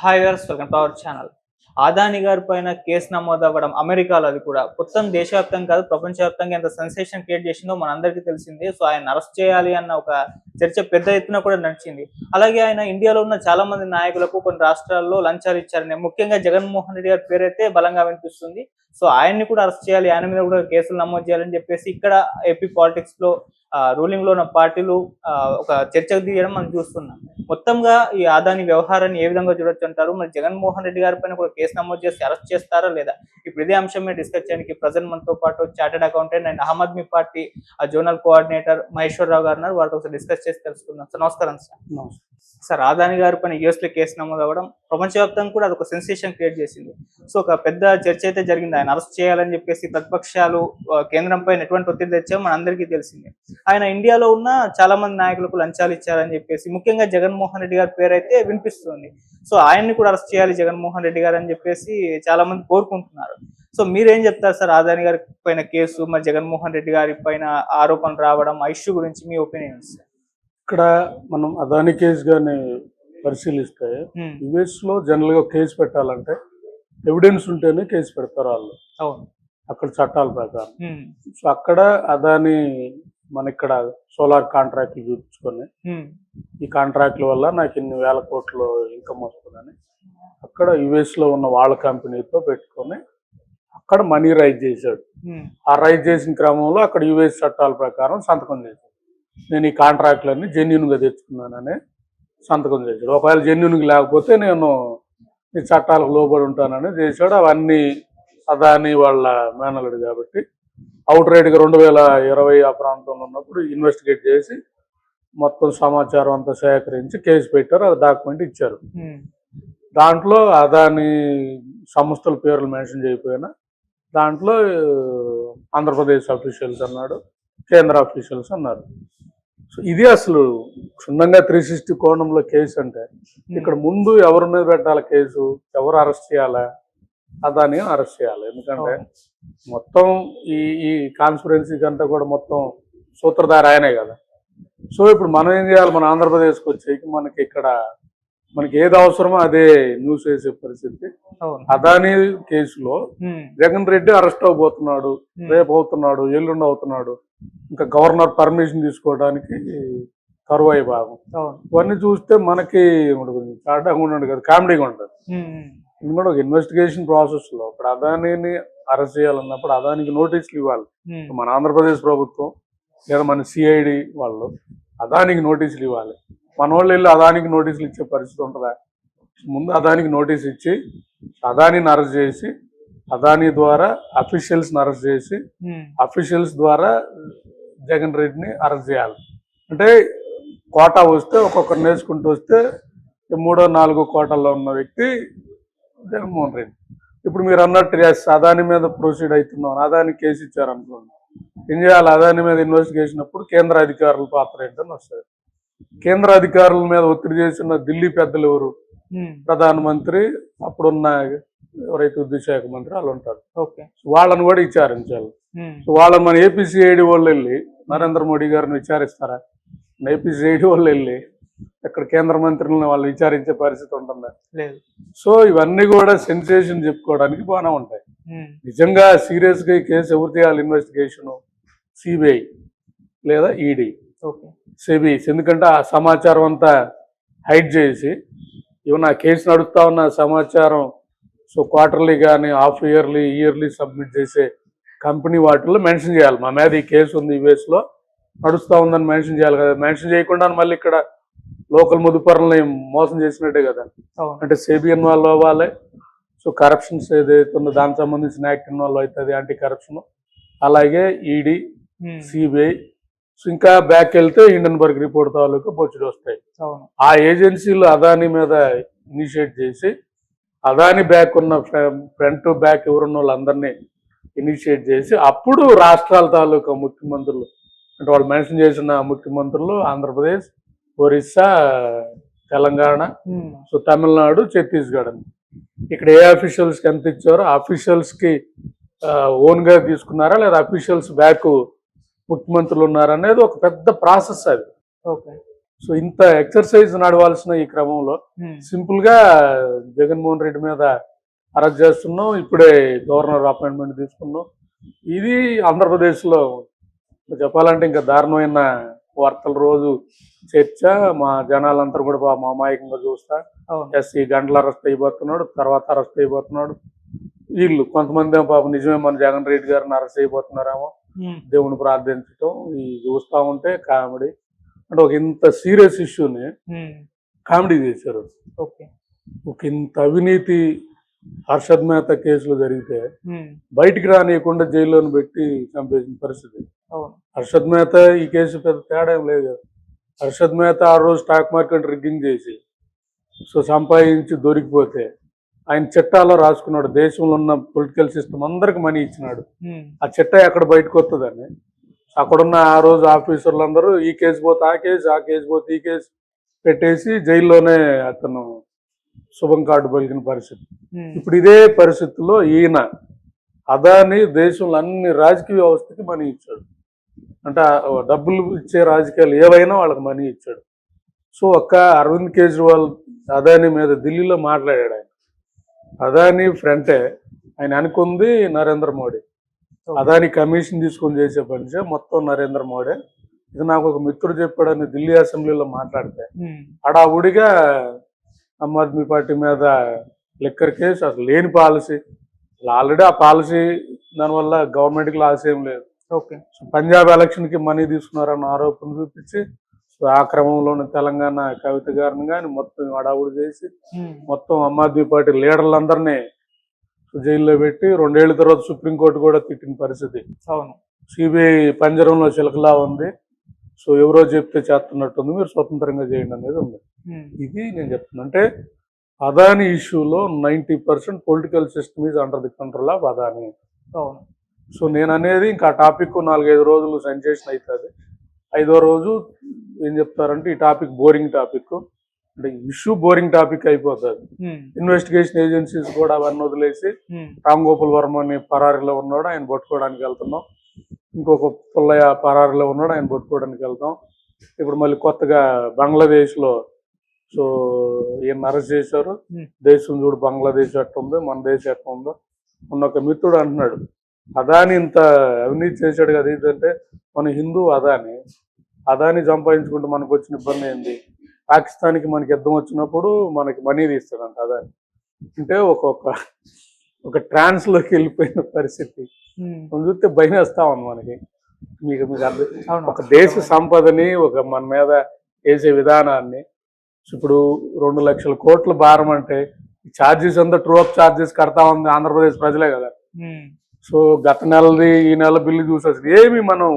Hi viewers, welcome to our channel. Adani గారి పైన case నమోదవ్వడం అమెరికాలో, అది కూడా మొత్తం దేశవ్యాప్తంగా కాదు ప్రపంచవ్యాప్తంగా ఎంత సెన్సేషన్ క్రియేట్ చేసిందో మనందరికీ తెలిసిందే. సో ఆయన అరెస్ట్ చేయాలి అన్న ఒక చర్చ పెద్ద ఎత్తున కూడా నడిచింది. అలాగే ఆయన ఇండియాలో ఉన్న చాలా మంది నాయకులకు కొన్ని రాష్ట్రాల్లో లంచాలు ఇచ్చారని, ముఖ్యంగా జగన్మోహన్ రెడ్డి గారి పేరైతే బలంగా వినిపిస్తుంది. సో ఆయన్ని కూడా అరెస్ట్ చేయాలి, ఆయన మీద కూడా కేసులు నమోదు చేయాలని చెప్పేసి ఇక్కడ ఏపీ పాలిటిక్స్ లో రూలింగ్ లో ఉన్న పార్టీలు ఒక చర్చకు దిగడం మనం చూస్తున్నాం. మొత్తంగా ఈ అదాని వ్యవహారాన్ని ఏ విధంగా చూడొచ్చు అంటారు? మరి జగన్మోహన్ రెడ్డి గారి పైన కూడా కేసు నమోదు చేసి అరెస్ట్ చేస్తారా లేదా? ఇప్పుడు ఇదే అంశం మీద డిస్కస్ చేయడానికి ప్రజెంట్ మనతో పాటు chartered accountant and Aam Aadmi Party zonal coordinator Maheshwararao garu ఉన్నారు. వారితో ఒకసారి డిస్కస్ చేసి తెలుసుకుందాం. సార్ నమస్కారం. సార్ అదాని గారి పైన యూఎస్ లో కేసు నమోదు అవ్వడం ప్రపంచవ్యాప్తంగా కూడా అదొక సెన్సేషన్ క్రియేట్ చేసింది. సో ఒక పెద్ద చర్చ అయితే జరిగింది. ఆయన అరెస్ట్ చేయాలని చెప్పేసి ప్రతిపక్షాలు కేంద్రం పైన ఎటువంటి ఒత్తిడి తెచ్చామో మనందరికీ తెలిసింది. ఆయన ఇండియాలో ఉన్న చాలా మంది నాయకులకు లంచాలు ఇచ్చారని చెప్పేసి, ముఖ్యంగా జగన్మోహన్ రెడ్డి గారి పేరు అయితే వినిపిస్తుంది. సో ఆయన్ని కూడా అరెస్ట్ చేయాలి జగన్మోహన్ రెడ్డి గారు అని చెప్పేసి చాలా మంది కోరుకుంటున్నారు. సో మీరేం చెప్తారు సార్? అదాని గారి పైన కేసు, మరి జగన్మోహన్ రెడ్డి గారి పైన ఆరోపణలు రావడం, ఆ ఇష్యూ గురించి మీ ఒపీనియన్స్? ఇక్కడ మనం అదాని కేసు గాని పరిశీలిస్తే యుఎస్ లో జనరల్ గా కేసు పెట్టాలంటే ఎవిడెన్స్ ఉంటేనే కేసు పెడతారు వాళ్ళు. అవును, అక్కడ చట్టాల ప్రకారం. సో అక్కడ అదాని మన ఇక్కడ సోలార్ కాంట్రాక్ట్లు చూపించుకొని ఈ కాంట్రాక్ట్ల వల్ల నాకు ఇన్ని వేల కోట్లు ఇన్కమ్ వస్తుందని అక్కడ యుఎస్ లో ఉన్న వాళ్ళ కంపెనీతో పెట్టుకొని అక్కడ మనీ రైజ్ చేశాడు. ఆ రైజ్ చేసిన క్రమంలో అక్కడ యుఎస్ చట్టాల ప్రకారం సంతకం చేశాడు. నేను ఈ కాంట్రాక్ట్లన్నీ జెన్యున్గా తెచ్చుకున్నానని సంతకం చేశాడు. ఒకవేళ జెన్యున్గా లేకపోతే నేను ఈ చట్టాలకు లోబడి ఉంటానని చేశాడు. అవన్నీ అదాని వాళ్ళ మేనలుడు కాబట్టి అవుట్ రైట్గా 2020 ఆ ప్రాంతంలో ఉన్నప్పుడు ఇన్వెస్టిగేట్ చేసి మొత్తం సమాచారం అంతా సేకరించి కేసు పెట్టారు. అది డాక్యుమెంట్ ఇచ్చారు. దాంట్లో అదాని సంస్థల పేర్లు మెన్షన్ చేయకపోయినా దాంట్లో ఆంధ్రప్రదేశ్ అఫీషియల్స్ అన్నాడు, కేంద్ర అఫీషియల్స్ అన్నారు. సో ఇది అసలు క్షుణ్ణంగా 360 కోణంలో కేసు అంటే ఇక్కడ ముందు ఎవరి మీద పెట్టాలి కేసు, ఎవరు అరెస్ట్ చేయాలా? అదాని అరెస్ట్ చేయాలి. ఎందుకంటే మొత్తం ఈ కాన్స్పిరెన్సీకి అంతా కూడా మొత్తం సూత్రధారి ఆయనే కదా. సో ఇప్పుడు మనం ఏం చేయాలి? మన ఆంధ్రప్రదేశ్కి వచ్చేకి మనకి ఏది అవసరమో అదే న్యూస్ వేసే పరిస్థితి. అదాని కేసులో జగన్ రెడ్డి అరెస్ట్ అవబోతున్నాడు, రేపు అవుతున్నాడు, ఎల్లుండి అవుతున్నాడు. ఇంకా గవర్నర్ పర్మిషన్ తీసుకోవడానికి కరువై భాగం. ఇవన్నీ చూస్తే మనకి చాటంగా ఉండదు కదా, కామెడీగా ఉండదు. ఎందుకంటే ఒక ఇన్వెస్టిగేషన్ ప్రాసెస్ లో ఇప్పుడు అదానిని అరెస్ట్ చేయాలన్నప్పుడు అదానికి నోటీసులు ఇవ్వాలి. మన ఆంధ్రప్రదేశ్ ప్రభుత్వం లేదా మన సిఐడి వాళ్ళు అదానికి నోటీసులు ఇవ్వాలి. మన వాళ్ళు వెళ్ళి అదానికి నోటీసులు ఇచ్చే పరిస్థితి ఉంటుందా? ముందు అదానికి నోటీస్ ఇచ్చి అదానిని అరెస్ట్ చేసి అదాని ద్వారా అఫీషియల్స్ని అరెస్ట్ చేసి అఫీషియల్స్ ద్వారా జగన్ రెడ్డిని అరెస్ట్ చేయాలి. అంటే కోటా వస్తే ఒక్కొక్కరు నేర్చుకుంటూ వస్తే 3వ 4వ కోటాల్లో ఉన్న వ్యక్తి జగన్మోహన్ రెడ్డి. ఇప్పుడు మీరు అన్నట్టు అదాని మీద ప్రొసీడ్ అవుతున్నాం, అదాని కేసు ఇచ్చారనుకోండి, ఏం చేయాలి? అదాని మీద ఇన్వెస్టిగేషన్ అప్పుడు కేంద్ర అధికారుల పాత్ర ఏంటని వస్తుంది. కేంద్ర అధికారుల మీద ఒత్తిడి చేసిన ఢిల్లీ పెద్దలు ఎవరు? ప్రధానమంత్రి, అప్పుడున్న ఎవరైతే విద్యాశాఖ మంత్రి వాళ్ళు ఉంటారు. వాళ్ళని కూడా విచారించాలి. వాళ్ళని మన ఏపీసీఐడి వాళ్ళు వెళ్ళి నరేంద్ర మోడీ గారిని విచారిస్తారా? ఏపీసీఐడి వాళ్ళు వెళ్ళి ఇక్కడ కేంద్ర మంత్రులను వాళ్ళు విచారించే పరిస్థితి ఉంటుందా? లేదు. సో ఇవన్నీ కూడా సెన్సేషన్ చెప్పుకోవడానికి బాగానే ఉంటాయి. నిజంగా సీరియస్ గా ఈ కేసు ఎవరు చేయాలి ఇన్వెస్టిగేషన్? సిబిఐ లేదా ఈడీ, సెబీ. ఎందుకంటే ఆ సమాచారం అంతా హైడ్ చేసి ఏమన్నా కేసు నడుస్తా ఉన్న సమాచారం సో క్వార్టర్లీ కానీ హాఫ్ ఇయర్లీ సబ్మిట్ చేసే కంపెనీ వాటిల్లో మెన్షన్ చేయాలి. మా మీద ఈ కేసు ఉంది, యుఎస్ లో నడుస్తూ ఉందని మెన్షన్ చేయాలి కదా. మెన్షన్ చేయకుండా మళ్ళీ ఇక్కడ లోకల్ ముదుపరులని మోసం చేసినట్టే కదా. అంటే సెబీ ఇన్వాల్వ్ అవ్వాలి. సో కరప్షన్స్ ఏదైతే ఉందో దానికి సంబంధించిన యాక్ట్ ఇన్వాల్వ్ అవుతుంది, యాంటీ కరప్షన్. అలాగే ఈడీ, సిబిఐ. సో ఇంకా బ్యాక్ వెళ్తే హిండన్బర్గ్ రిపోర్ట్ తాలూకు బొచ్చుడు వస్తాయి. ఆ ఏజెన్సీలు అదాని మీద ఇనిషియేట్ చేసి అదాని బ్యాక్ ఉన్న ఫ్రంట్ బ్యాక్ ఎవరున్న వాళ్ళందరినీ ఇనిషియేట్ చేసి అప్పుడు రాష్ట్రాల తాలూకా ముఖ్యమంత్రులు, అంటే వాళ్ళు మెన్షన్ చేసిన ముఖ్యమంత్రులు ఆంధ్రప్రదేశ్, ఒరిస్సా, తెలంగాణ, సో తమిళనాడు, ఛత్తీస్గఢ్ అని ఇక్కడ ఏ అఫీషియల్స్కి ఎంత ఇచ్చారో అఫీషియల్స్కి ఓన్గా తీసుకున్నారా లేదా అఫీషియల్స్ బ్యాక్ ముఖ్యమంత్రులు ఉన్నారనేది ఒక పెద్ద ప్రాసెస్ అది. సో ఇంత ఎక్సర్సైజ్ నడవాల్సిన ఈ క్రమంలో సింపుల్ గా జగన్మోహన్ రెడ్డి మీద అరెస్ట్ చేస్తున్నాం. ఇప్పుడే గవర్నర్ అపాయింట్మెంట్ తీసుకున్నాం. ఇది ఆంధ్రప్రదేశ్ లో చెప్పాలంటే ఇంకా దారుణమైన వార్తలు రోజు చర్చ. మా జనాలంతా కూడా మా అమాయకంగా చూస్తా ఈ గంటలు అరెస్ట్ అయిపోతున్నాడు, తర్వాత అరెస్ట్ అయిపోతున్నాడు. వీళ్ళు కొంతమంది పాపం నిజమే మన జగన్ రెడ్డి గారిని అరెస్ట్ అయిపోతున్నారేమో దేవుని ప్రార్థించడం ఈ చూస్తా ఉంటే కామెడీ. అంటే ఒక ఇంత సీరియస్ ఇష్యూని కామెడీ చేశారు. ఒక ఇంత అవినీతి హర్షద్ మేహతా కేసులో జరిగితే బయటికి రానియకుండా జైల్లోని పెట్టి చంపేసిన పరిస్థితి. హర్షద్ మేహతా ఈ కేసు పెద్ద తేడా ఏం లేదు. హర్షద్ మేహతా ఆ రోజు స్టాక్ మార్కెట్ రిగ్గింగ్ చేసి సో సంపాదించి దొరికిపోతే ఆయన చట్టాల్లో రాసుకున్నాడు దేశంలో ఉన్న పొలిటికల్ సిస్టమ్ అందరికి మనీ ఇచ్చినాడు. ఆ చట్టా ఎక్కడ బయటకు వస్తుందని అక్కడున్న ఆ రోజు ఆఫీసర్లందరూ ఈ కేసు పోతే ఆ కేసు పోతే ఈ కేసు పెట్టేసి జైల్లోనే అతను శుభం కార్డు పలికిన పరిస్థితి. ఇప్పుడు ఇదే పరిస్థితుల్లో ఈయన అదాని దేశంలో అన్ని రాజకీయ వ్యవస్థకి మనీ ఇచ్చాడు. అంటే డబ్బులు ఇచ్చే రాజకీయాలు ఏవైనా వాళ్ళకి మనీ ఇచ్చాడు. సో ఒక్క అరవింద్ కేజ్రీవాల్ అదాని మీద ఢిల్లీలో మాట్లాడాడు. ఆయన అదాని ఫ్రంటే ఆయన అనుకుంది నరేంద్ర మోడీ. అదాని కమిషన్ తీసుకొని చేసే పని మొత్తం నరేంద్ర మోడీ. ఇది నాకు ఒక మిత్రుడు చెప్పాడని ఢిల్లీ అసెంబ్లీలో మాట్లాడితే హడావుడిగా ఆమ్ ఆద్మీ పార్టీ మీద లిక్కర్ కేసు అసలు లేని పాలసీ. ఆల్రెడీ ఆ పాలసీ దానివల్ల గవర్నమెంట్కి లాస్ ఏం లేదు. పంజాబ్ ఎలక్షన్ కి మనీ తీసుకున్నారన్న ఆరోపణ చూపించి ఆ క్రమంలోనే తెలంగాణ కవిత గారిని కానీ మొత్తం హడావుడి చేసి మొత్తం ఆమ్ ఆద్మీ పార్టీ లీడర్లందరినీ జైల్లో పెట్టి 2 ఏళ్ల తర్వాత సుప్రీంకోర్టు కూడా తిట్టిన పరిస్థితి. సిబిఐ పంజరంలో చిలకలా ఉంది. సో ఎవరో చెప్తే చేస్తున్నట్టుంది, మీరు స్వతంత్రంగా చేయండి అనేది ఉంది. ఇది నేను చెప్తున్నా. అంటే అదాని ఇష్యూలో 90% political system is under the control of Adani. So నేను అనేది ఇంకా టాపిక్ 4-5 రోజులు సెన్సేషన్ అవుతుంది. 5వ రోజు ఏం చెప్తారంటే ఈ టాపిక్ బోరింగ్ టాపిక్, అంటే ఇష్యూ బోరింగ్ టాపిక్ అయిపోతుంది. ఇన్వెస్టిగేషన్ ఏజెన్సీస్ కూడా అవన్నీ వదిలేసి రామ్ గోపాల్ వర్మని పరారీలో ఉన్నాడు, ఆయన పట్టుకోవడానికి వెళ్తున్నాం. ఇంకొక పుల్లయ్య పరారీలో ఉన్నాడు, ఆయన పట్టుకోవడానికి వెళ్తాం. ఇప్పుడు మళ్ళీ కొత్తగా బంగ్లాదేశ్లో సో ఈయన అరెస్ట్ చేశారు. దేశం చూడు బంగ్లాదేశ్ ఎట్టుందో మన దేశం ఎట్లా ఉందో. మొన్న ఒక మిత్రుడు అంటున్నాడు అదాని ఇంత అవినీతి చేశాడు కదా, ఇదంటే మన హిందూ అదాని సంపాదించుకుంటే మనకు వచ్చిన ఇబ్బంది ఏంది? పాకిస్తాన్కి మనకి యుద్ధం వచ్చినప్పుడు మనకి మనీ తీస్తాడంట అదాని. అంటే ఒక ట్రాన్స్లోకి వెళ్ళిపోయిన పరిస్థితి చూస్తే భయం వేస్తా ఉంది మనకి. మీకు అర్థం, ఒక దేశ సంపదని ఒక మన మీద వేసే విధానాన్ని. ఇప్పుడు 2 లక్షల కోట్ల భారం అంటే ఛార్జెస్ అంతా ట్రూ అప్ ఛార్జెస్ కడతా ఉంది ఆంధ్రప్రదేశ్ ప్రజలే కదా. సో గత నెలది ఈ నెల బిల్లు చూసేసి ఏమి మనం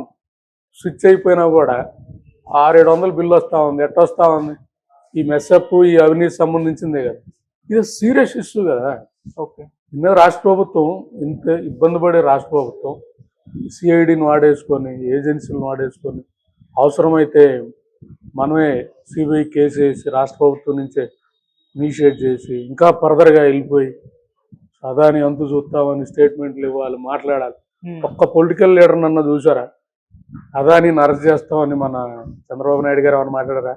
స్విచ్ అయిపోయినా కూడా 600-700 బిల్లు వస్తూ ఉంది. ఎట్లా వస్తూ ఉంది? ఈ మెస్అప్ ఈ అవినీతి సంబంధించిందే కదా. ఇది సీరియస్ ఇష్యూ కదా. ఇందులో రాష్ట్ర ప్రభుత్వం ఇంత ఇబ్బంది పడే రాష్ట్ర ప్రభుత్వం సిఐడిని వాడేసుకొని ఏజెన్సీలను వాడేసుకొని అవసరమైతే మనమే సిబిఐ కేసు వేసి రాష్ట్ర ప్రభుత్వం నుంచే ఇనిషియేట్ చేసి ఇంకా ఫర్దర్గా వెళ్ళిపోయి అదాని అంతు చూస్తామని స్టేట్మెంట్లు ఇవ్వాలి, మాట్లాడాలి. ఒక్క పొలిటికల్ లీడర్ నన్ను చూసారా అదాని అరెస్ట్ చేస్తామని? మన చంద్రబాబు నాయుడు గారు ఏమైనా మాట్లాడారా?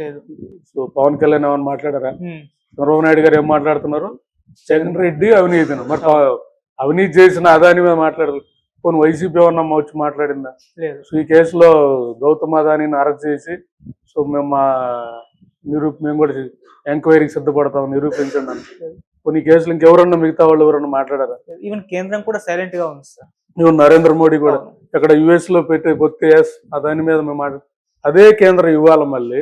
లేదు. సో పవన్ కళ్యాణ్ ఏమైనా మాట్లాడారా? చంద్రబాబు నాయుడు గారు ఏం మాట్లాడుతున్నారు? జగన్ రెడ్డి అవినీతిని, మరి అవినీతి చేసిన అదాని మీద మాట్లాడరు. కొన్ని వైసీపీ ఏమన్నా వచ్చి మాట్లాడిందా? సో ఈ కేసులో గౌతమ్ అదానిని అరెస్ట్ చేసి సో మేము కూడా ఎంక్వైరీకి సిద్ధపడతాం, నిరూపించండి అని. కొన్ని కేసులు ఇంకెవరన్నా మిగతా వాళ్ళు ఎవరన్నా మాట్లాడారా? ఈవెన్ కేంద్రం కూడా సైలెంట్ గా ఉంది సార్. ఈవెన్ నరేంద్ర మోడీ కూడా ఇక్కడ యుఎస్ లో పోతే అదాని మీద మేము అదే కేంద్రం ఇవ్వాలి మళ్ళీ.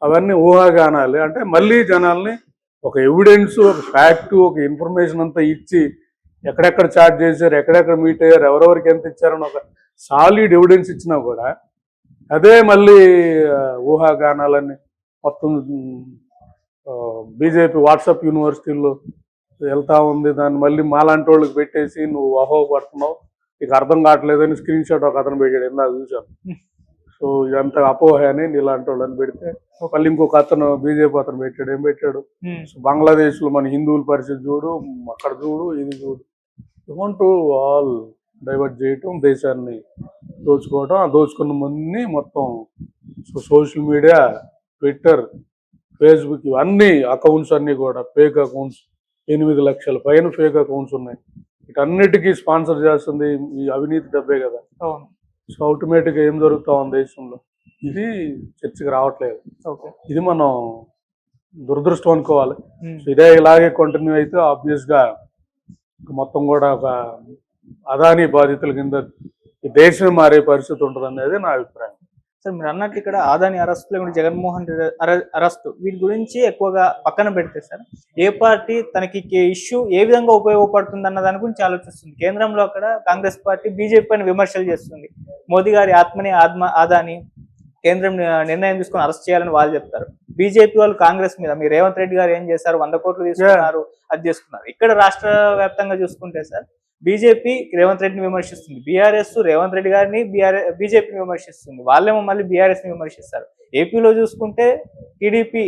అవన్నీ ఊహాగానాలి. అంటే మళ్ళీ జనాల్ని ఒక ఎవిడెన్స్, ఒక ఫ్యాక్ట్, ఒక ఇన్ఫర్మేషన్ అంతా ఇచ్చి ఎక్కడెక్కడ చార్జ్ చేశారు, ఎక్కడెక్కడ మీట్ అయ్యారు, ఎవరెవరికి ఎంత ఇచ్చారని ఒక సాలిడ్ ఎవిడెన్స్ ఇచ్చినా కూడా అదే మళ్ళీ ఊహాగానాలన్నీ మొత్తం బీజేపీ వాట్సాప్ యూనివర్సిటీల్లో వెళ్తా ఉంది. దాన్ని మళ్ళీ మాలాంటి వాళ్ళకి పెట్టేసి నువ్వు అపోహపడుతున్నావు, నీకు అర్థం కావట్లేదని స్క్రీన్ షాట్ ఒక అతను పెట్టాడు, ఇందాక చూశాను. సో ఇదంతా అపోహ అని ఇలాంటి వాళ్ళని పెడితే మళ్ళీ ఇంకొక అతను బీజేపీ అతను పెట్టాడు. ఏం పెట్టాడు? సో బంగ్లాదేశ్ లో మన హిందువుల పరిస్థితి చూడు, అక్కడ చూడు, ఇది చూడు. వాంట్ ఆల్ డైవర్ట్ చేయటం, దేశాన్ని దోచుకోవటం, ఆ దోచుకున్న మందిని మొత్తం సోషల్ మీడియా ట్విట్టర్, ఫేస్బుక్ ఇవన్నీ అకౌంట్స్ అన్నీ కూడా ఫేక్ అకౌంట్స్, 8 లక్షల పైన ఫేక్ అకౌంట్స్ ఉన్నాయి. వీటన్నిటికీ స్పాన్సర్ చేస్తుంది ఈ అవినీతి డబ్బే కదా. అవును. సో ఆటోమేటిక్గా ఏం జరుగుతా ఉంది దేశంలో, ఇది చర్చకి రావట్లేదు. ఓకే. ఇది మనం దురదృష్టం అనుకోవాలి. ఉమ్. సో ఇదే ఇలాగే కంటిన్యూ అయితే ఆబ్వియస్గా మొత్తం కూడా ఒక అదానీ బాధితుల కింద ఈ దేశం మారే పరిస్థితి ఉంటుంది అనేది నా అభిప్రాయం. సార్ మీరు అన్నట్టు ఇక్కడ ఆదాని అరెస్ట్ లేకుంటే జగన్మోహన్ రెడ్డి అరెస్ట్ వీటి గురించి ఎక్కువగా పక్కన పెడితే సార్ ఏ పార్టీ తనకి ఇష్యూ ఏ విధంగా ఉపయోగపడుతుంది అన్న దాని గురించి ఆలోచిస్తుంది. కేంద్రంలో అక్కడ కాంగ్రెస్ పార్టీ బీజేపీ పైన విమర్శలు చేస్తుంది. మోదీ గారి ఆత్మని ఆదాని కేంద్రం నిర్ణయం తీసుకుని అరెస్ట్ చేయాలని వాళ్ళు చెప్తారు. బీజేపీ వాళ్ళు కాంగ్రెస్ మీద మీరు రేవంత్ రెడ్డి గారు ఏం చేశారు, 100 కోట్లు తీసుకున్నారు, అది చేసుకున్నారు. ఇక్కడ రాష్ట్ర వ్యాప్తంగా చూసుకుంటే సార్ బీజేపీ రేవంత్ రెడ్డిని విమర్శిస్తుంది, బీఆర్ఎస్ రేవంత్ రెడ్డి గారిని బీజేపీని విమర్శిస్తుంది, వాళ్ళేమో మళ్ళీ బీఆర్ఎస్ ని విమర్శిస్తారు. ఏపీలో చూసుకుంటే టీడీపీ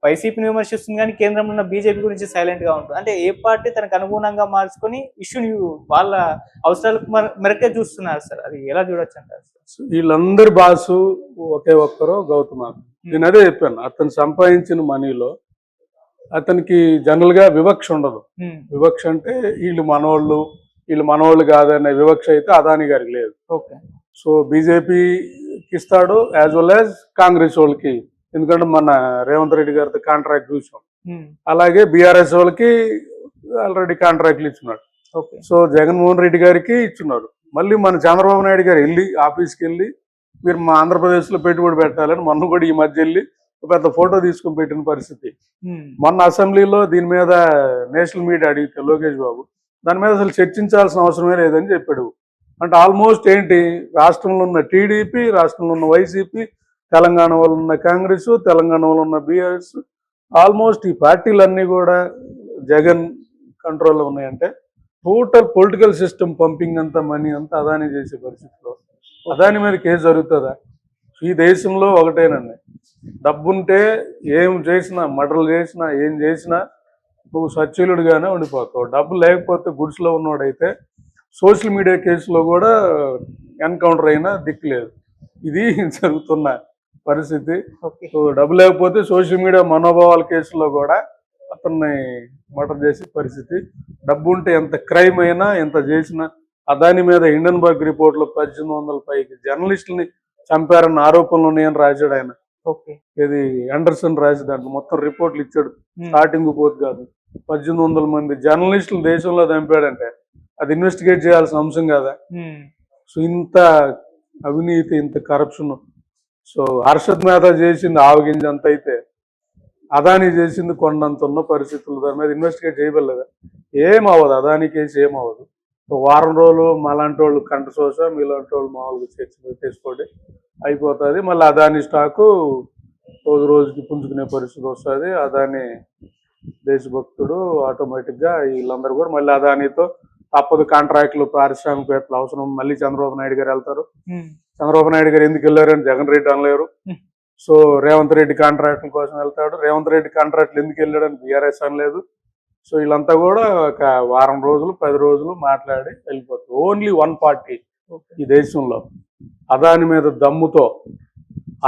వైసీపీని విమర్శిస్తుంది కానీ కేంద్రంలో ఉన్న బీజేపీ గురించి సైలెంట్ గా ఉంటుంది. అంటే ఏ పార్టీ తనకు అనుగుణంగా మార్చుకొని ఇష్యూని వాళ్ళ అవసరాలకు మేరకే చూస్తున్నారు సార్. అది ఎలా చూడొచ్చు అంటారు? వీళ్ళందరి బాసు ఒకే ఒక్కరు గౌతమ్. నేను అదే చెప్పాను, అతను సంపాదించిన మనీలో అతనికి జనరల్ గా వివక్ష ఉండదు. వివక్ష అంటే వీళ్ళు మనోళ్ళు కాదనే వివక్ష అయితే అదాని గారికి లేదు. ఓకే. సో బీజేపీకి ఇస్తాడు యాజ్ వెల్ యాజ్ కాంగ్రెస్ వాళ్ళకి, ఎందుకంటే మన రేవంత్ రెడ్డి గారితో కాంట్రాక్ట్ చూసాం. అలాగే బీఆర్ఎస్ వాళ్ళకి ఆల్రెడీ కాంట్రాక్ట్లు ఇచ్చున్నాడు. ఓకే. సో జగన్మోహన్ రెడ్డి గారికి ఇచ్చున్నారు. మళ్ళీ మన చంద్రబాబు నాయుడు గారు వెళ్ళి ఆఫీస్కి వెళ్ళి మీరు మా ఆంధ్రప్రదేశ్లో పెట్టుబడి పెట్టాలని మొన్న కూడా ఈ మధ్య వెళ్ళి పెద్ద ఫోటో తీసుకుని పెట్టిన పరిస్థితి. మొన్న అసెంబ్లీలో దీని మీద నేషనల్ మీడియా అడిగితే లోకేష్ బాబు దాని మీద అసలు చర్చించాల్సిన అవసరమే లేదని చెప్పాడు. అంటే ఆల్మోస్ట్ ఏంటి, రాష్ట్రంలో ఉన్న టీడీపీ, రాష్ట్రంలో ఉన్న వైసీపీ, తెలంగాణ వాళ్ళు ఉన్న కాంగ్రెస్, తెలంగాణలో ఉన్న బీఆర్ఎస్, ఆల్మోస్ట్ ఈ పార్టీలన్నీ కూడా జగన్ కంట్రోల్లో ఉన్నాయంటే టోటల్ పొలిటికల్ సిస్టమ్ పంపింగ్ అంతా మనీ అంతా అదాని చేసే పరిస్థితిలో అదాని మీద కేసు జరుగుతుందా? ఈ దేశంలో ఒకటేనండి, డబ్బుంటే ఏం చేసినా, మర్డర్లు చేసినా, ఏం చేసినా నువ్వు సచ్చీలుడిగానే ఉండిపోతావు. డబ్బు లేకపోతే గుడిసెలో ఉన్నవాడైతే సోషల్ మీడియా కేసులో కూడా ఎన్కౌంటర్ అయినా దిక్కులేదు. ఇది జరుగుతున్న పరిస్థితి. సో డబ్బు లేకపోతే సోషల్ మీడియా మనోభావాల కేసులో కూడా అతన్ని మర్డర్ చేసే పరిస్థితి. డబ్బు ఉంటే ఎంత క్రైమ్ అయినా ఎంత చేసినా, అదాని మీద హిండన్బర్గ్ రిపోర్ట్లో 1800 పైకి జర్నలిస్టుల్ని చంపారన్న ఆరోపణలు ఉన్నాయని రాశాడు ఆయన. ఇది అండర్సన్ రాసి దాంట్లో మొత్తం రిపోర్ట్లు ఇచ్చాడు. స్టార్టింగ్ పోతు కాదు, 1800 మంది జర్నలిస్టులు దేశంలో చంపాడంటే అది ఇన్వెస్టిగేట్ చేయాల్సిన అంశం కదా. సో ఇంత అవినీతి, ఇంత కరప్షన్. సో హర్షద్ మేహతా చేసింది ఆవగింజ అంత అయితే అదాని చేసింది కొండంత ఉన్న పరిస్థితులు. దాని మీద ఇన్వెస్టిగేట్ చేయబడలేదా? ఏమవ్వదు, అదాని కేసు ఏమవ్వదు. వారం రోజులు మాలాంటి వాళ్ళు కంటసోస, మీలాంటి వాళ్ళు మామూలుగా చర్చ పెట్టేసుకోండి, అయిపోతుంది. మళ్ళీ అదాని స్టాకు రోజుకి పుంజుకునే పరిస్థితి వస్తుంది. అదాని దేశభక్తుడు, ఆటోమేటిక్గా వీళ్ళందరూ కూడా మళ్ళీ అదానితో తప్పదు కాంట్రాక్టులు, పారిశ్రామికవేత్తలు అవసరం. మళ్ళీ చంద్రబాబు నాయుడు గారు వెళ్తారు. చంద్రబాబు నాయుడు గారు ఎందుకు వెళ్ళారని జగన్ రెడ్డి అనలేరు. సో రేవంత్ రెడ్డి కాంట్రాక్టుల కోసం వెళ్తాడు. రేవంత్ రెడ్డి కాంట్రాక్టులు ఎందుకు వెళ్ళాడని బీఆర్ఎస్ అనలేదు. సో వీళ్ళంతా కూడా ఒక వారం రోజులు 10 రోజులు మాట్లాడి వెళ్ళిపోతారు. ఓన్లీ వన్ పార్టీ ఈ దేశంలో అదాని మీద దమ్ముతో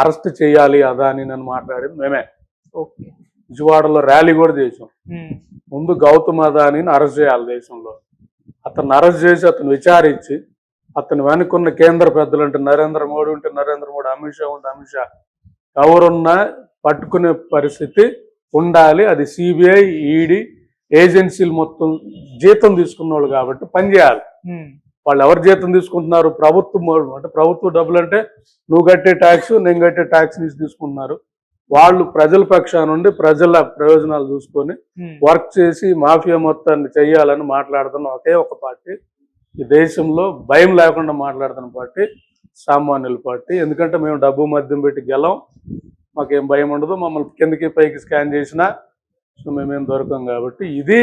అరెస్ట్ చేయాలి అదాని అని మాట్లాడింది మేమే. విజయవాడలో ర్యాలీ కూడా చేసాం. ముందు గౌతమ్ అదానిని అరెస్ట్ చేయాలి దేశంలో. అతన్ని అరెస్ట్ చేసి అతను విచారించి అతను వెనుకున్న కేంద్ర పెద్దలు అంటే నరేంద్ర మోడీ ఉంటే నరేంద్ర మోడీ, అమిత్ షా ఉంటే అమిత్ షా, ఎవరున్నా పట్టుకునే పరిస్థితి ఉండాలి. అది సిబిఐ, ఈడీ ఏజెన్సీలు మొత్తం జీతం తీసుకున్న వాళ్ళు కాబట్టి పనిచేయాలి. వాళ్ళు ఎవరు జీతం తీసుకుంటున్నారు? ప్రభుత్వం. అంటే ప్రభుత్వ డబ్బులు అంటే నువ్వు కట్టే ట్యాక్స్, నేను కట్టే ట్యాక్స్ నుంచి తీసుకుంటున్నారు. వాళ్ళు ప్రజల పక్షాన నుండి ప్రజల ప్రయోజనాలు చూసుకొని వర్క్ చేసి మాఫియా మొత్తాన్ని చెయ్యాలని మాట్లాడుతున్న ఒకే ఒక పార్టీ ఈ దేశంలో, భయం లేకుండా మాట్లాడుతున్న పార్టీ సామాన్యుల పార్టీ. ఎందుకంటే మేము డబ్బు మద్యం పెట్టి గెలం, మాకేం భయం ఉండదు. మమ్మల్ని కిందకి పైకి స్కాన్ చేసినా సో మేమేం దొరకం కాబట్టి ఇది